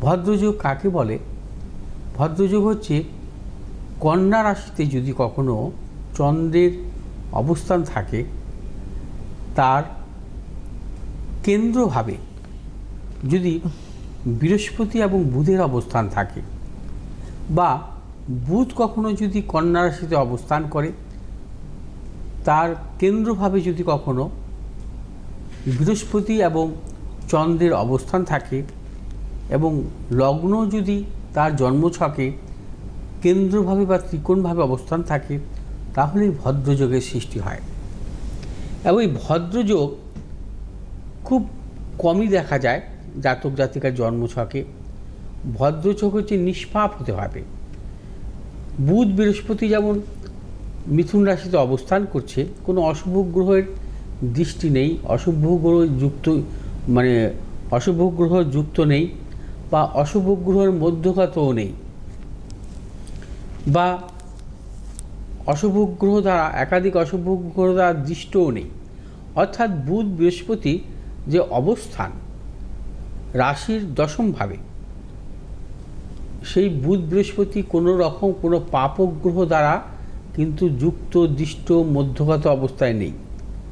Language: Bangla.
ভদ্রযোগ কাকে বলে? ভদ্রযোগ হচ্ছে কন্যা রাশিতে যদি কখনো চন্দ্রের অবস্থান থাকে, তার কেন্দ্রভাবে যদি বৃহস্পতি এবং বুধের অবস্থান থাকে, বা বুধ কখনো যদি কন্যা রাশিতে অবস্থান করে, তার কেন্দ্রভাবে যদি কখনো বৃহস্পতি এবং চন্দ্রের অবস্থান থাকে, এবং লগ্ন যদি তার জন্মছকে কেন্দ্রভাবে বা ত্রিকোণভাবে অবস্থান থাকে, তাহলেই ভদ্রযোগের সৃষ্টি হয়। এবং এই ভদ্রযোগ খুব কমই দেখা যায় জাতক জাতিকার জন্মছকে। ভদ্রযোগ হচ্ছে নিষ্পাপ হতে হবে। বুধ বৃহস্পতি যেমন মিথুন রাশিতে অবস্থান করছে, কোনো অশুভ গ্রহের দৃষ্টি নেই, অশুভ গ্রহ যুক্ত অশুভ গ্রহ যুক্ত নেই, বা অশুভ গ্রহের মধ্যগতও নেই, বা অশুভ গ্রহ দ্বারা একাধিক অশুভ গ্রহ দ্বারা দৃষ্টও নেই। অর্থাৎ বুধ বৃহস্পতি যে অবস্থান রাশির দশমভাবে, সেই বুধ বৃহস্পতি কোনো রকম কোনো পাপগ্রহ দ্বারা কিন্তু যুক্ত দৃষ্ট মধ্যগত অবস্থায় নেই।